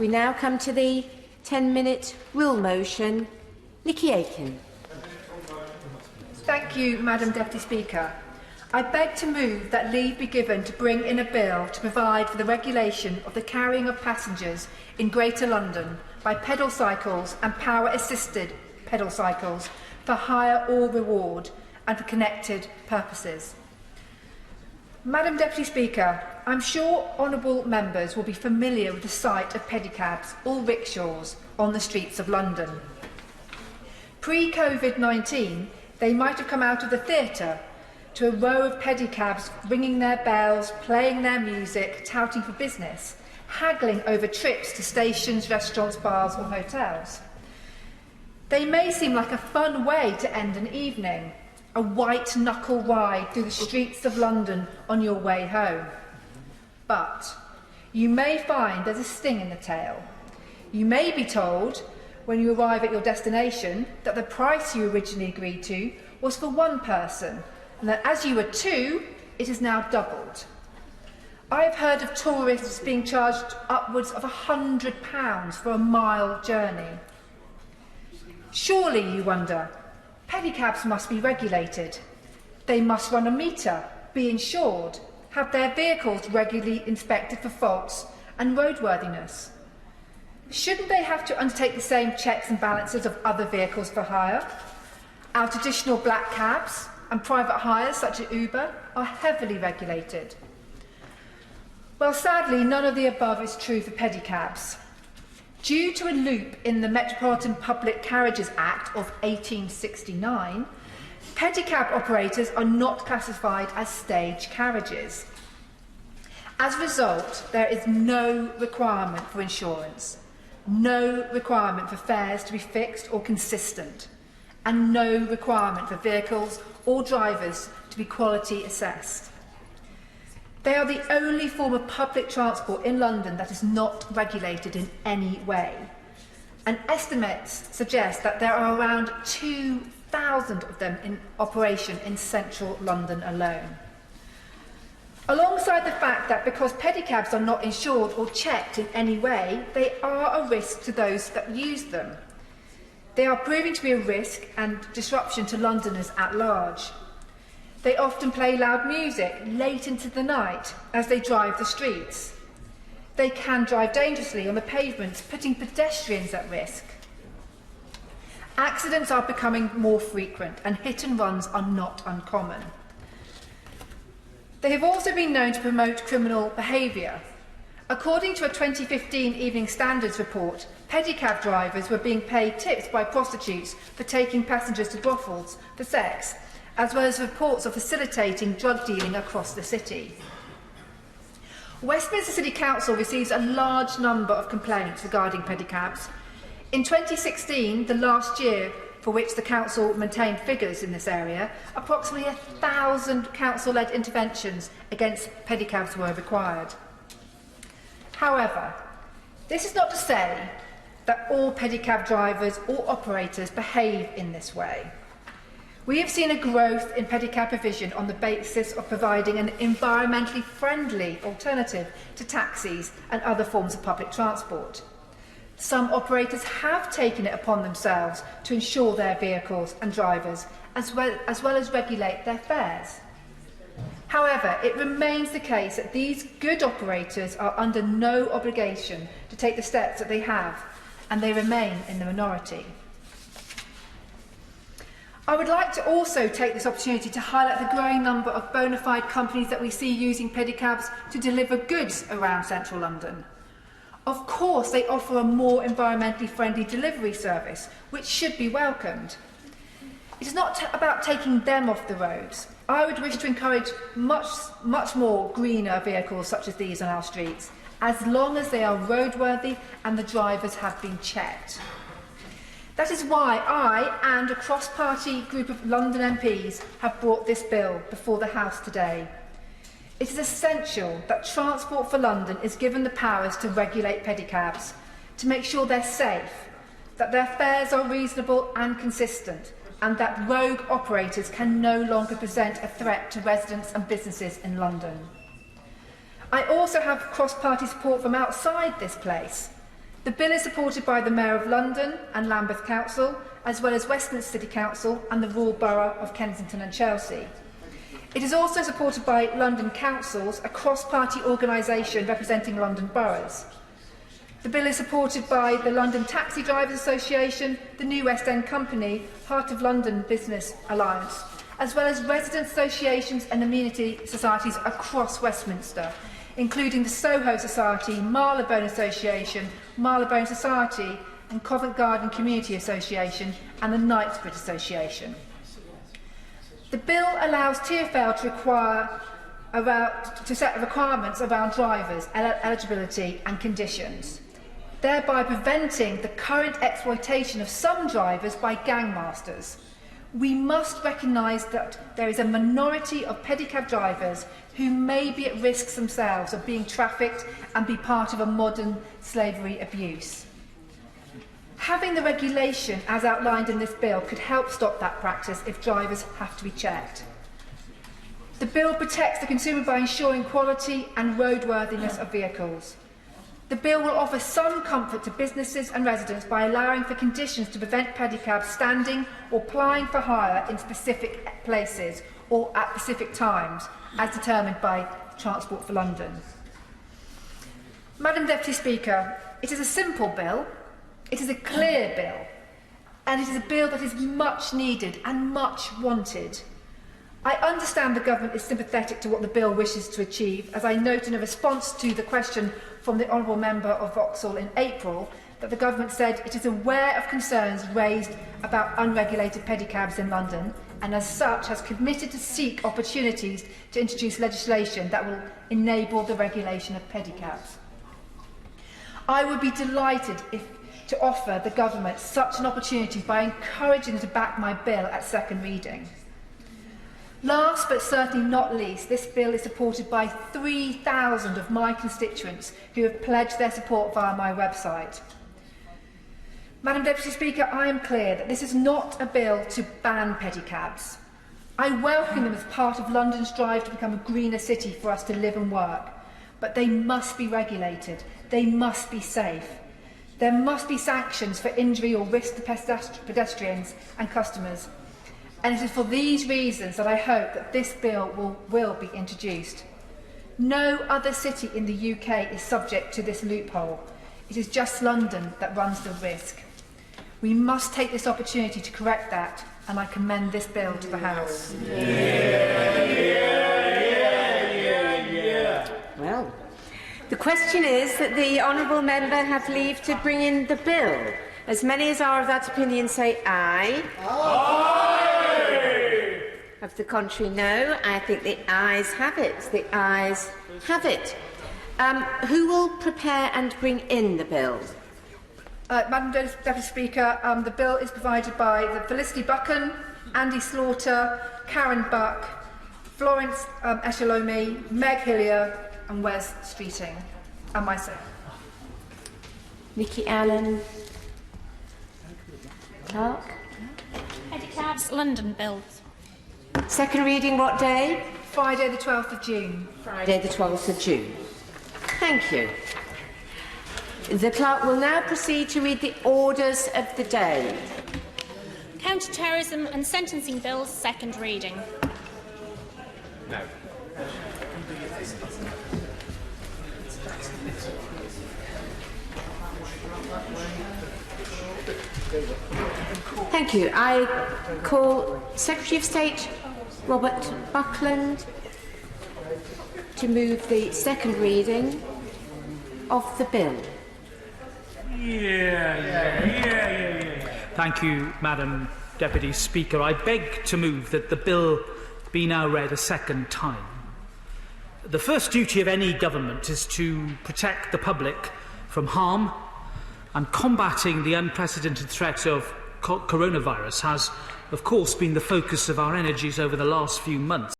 We now come to the 10-minute rule motion. Nickie Aiken. Thank you, Madam Deputy Speaker. I beg to move that leave be given to bring in a bill to provide for the regulation of the carrying of passengers in Greater London by pedal cycles and power-assisted pedal cycles for hire or reward and for connected purposes. Madam Deputy Speaker, I'm sure honourable members will be familiar with the sight of pedicabs or rickshaws on the streets of London. Pre-COVID-19, they might have come out of the theatre to a row of pedicabs ringing their bells, playing their music, touting for business, haggling over trips to stations, restaurants, bars or hotels. They may seem like a fun way to end an evening, a white-knuckle ride through the streets of London on your way home. But you may find there's a sting in the tail. You may be told, when you arrive at your destination, that the price you originally agreed to was for one person, and that as you were two, it is now doubled. I have heard of tourists being charged upwards of £100 for a mile journey. Surely, you wonder, pedicabs must be regulated. They must run a meter, be insured, have their vehicles regularly inspected for faults and roadworthiness. Shouldn't they have to undertake the same checks and balances of other vehicles for hire? Our traditional black cabs and private hires, such as Uber, are heavily regulated. Well, sadly, none of the above is true for pedicabs. Due to a loop in the Metropolitan Public Carriages Act of 1869, pedicab operators are not classified as stage carriages. As a result, there is no requirement for insurance, no requirement for fares to be fixed or consistent, and no requirement for vehicles or drivers to be quality assessed. They are the only form of public transport in London that is not regulated in any way. And estimates suggest that there are around 2,000 of them in operation in central London alone. Alongside the fact that because pedicabs are not insured or checked in any way, they are a risk to those that use them. They are proving to be a risk and disruption to Londoners at large. They often play loud music late into the night as they drive the streets. They can drive dangerously on the pavements, putting pedestrians at risk. Accidents are becoming more frequent and hit and runs are not uncommon. They have also been known to promote criminal behaviour. According to a 2015 Evening Standards report, pedicab drivers were being paid tips by prostitutes for taking passengers to brothels for sex, as well as reports of facilitating drug dealing across the city. Westminster City Council receives a large number of complaints regarding pedicabs. In 2016, the last year for which the Council maintained figures in this area, approximately 1,000 Council-led interventions against pedicabs were required. However, this is not to say that all pedicab drivers or operators behave in this way. We have seen a growth in pedicab provision on the basis of providing an environmentally friendly alternative to taxis and other forms of public transport. Some operators have taken it upon themselves to insure their vehicles and drivers, as well as regulate their fares. However, it remains the case that these good operators are under no obligation to take the steps that they have, and they remain in the minority. I would like to also take this opportunity to highlight the growing number of bona fide companies that we see using pedicabs to deliver goods around central London. Of course, they offer a more environmentally friendly delivery service, which should be welcomed. It is not about taking them off the roads. I would wish to encourage much more greener vehicles such as these on our streets, as long as they are roadworthy and the drivers have been checked. That is why I and a cross-party group of London MPs have brought this bill before the House today. It is essential that Transport for London is given the powers to regulate pedicabs, to make sure they're safe, that their fares are reasonable and consistent, and that rogue operators can no longer present a threat to residents and businesses in London. I also have cross-party support from outside this place. The bill is supported by the Mayor of London and Lambeth Council, as well as Westminster City Council and the Royal Borough of Kensington and Chelsea. It is also supported by London councils, a cross-party organisation representing London boroughs. The bill is supported by the London Taxi Drivers Association, the New West End Company, Heart of London Business Alliance, as well as resident associations and amenity societies across Westminster, including the Soho Society, Marylebone Association, Marylebone Society and Covent Garden Community Association and the Knightsbridge Association. The bill allows TfL to set requirements around drivers' eligibility and conditions, thereby preventing the current exploitation of some drivers by gangmasters. We must recognise that there is a minority of pedicab drivers who may be at risk themselves of being trafficked and be part of a modern slavery abuse. Having the regulation as outlined in this bill could help stop that practice if drivers have to be checked. The bill protects the consumer by ensuring quality and roadworthiness of vehicles. The bill will offer some comfort to businesses and residents by allowing for conditions to prevent pedicabs standing or plying for hire in specific places or at specific times, as determined by Transport for London. Madam Deputy Speaker, it is a simple bill, it is a clear bill, and it is a bill that is much needed and much wanted. I understand the government is sympathetic to what the bill wishes to achieve, as I note in a response to the question from the Honourable Member of Vauxhall in April that the government said it is aware of concerns raised about unregulated pedicabs in London and as such has committed to seek opportunities to introduce legislation that will enable the regulation of pedicabs. I would be delighted to offer the government such an opportunity by encouraging them to back my bill at second reading. Last but certainly not least, this bill is supported by 3,000 of my constituents who have pledged their support via my website. Madam Deputy Speaker, I am clear that this is not a bill to ban pedicabs. I welcome them as part of London's drive to become a greener city for us to live and work, but they must be regulated, they must be safe. There must be sanctions for injury or risk to pedestrians and customers. And it is for these reasons that I hope that this bill will be introduced. No other city in the UK is subject to this loophole. It is just London that runs the risk. We must take this opportunity to correct that, and I commend this bill to the House. Well, the question is that the honourable member have leave to bring in the bill. As many as are of that opinion say aye. Aye! Of the contrary, no. I think the ayes have it. The ayes have it. Who will prepare and bring in the bill? Madam Deputy Speaker, the bill is provided by the Felicity Buchan, Andy Slaughter, Karen Buck, Florence Eshalomi, Meg Hillier and Wes Streeting, and myself. Nickie Allen. Clark. Pedicabs, London bill. Second reading what day? Friday the 12th of June. Friday the 12th of June. Thank you. The clerk will now proceed to read the orders of the day. Counter-terrorism and sentencing bills, second reading. No. Thank you. I call Secretary of State Robert Buckland to move the second reading of the bill. Thank you, Madam Deputy Speaker. I beg to move that the bill be now read a second time. The first duty of any government is to protect the public from harm, and combating the unprecedented threat of coronavirus has, of course, been the focus of our energies over the last few months.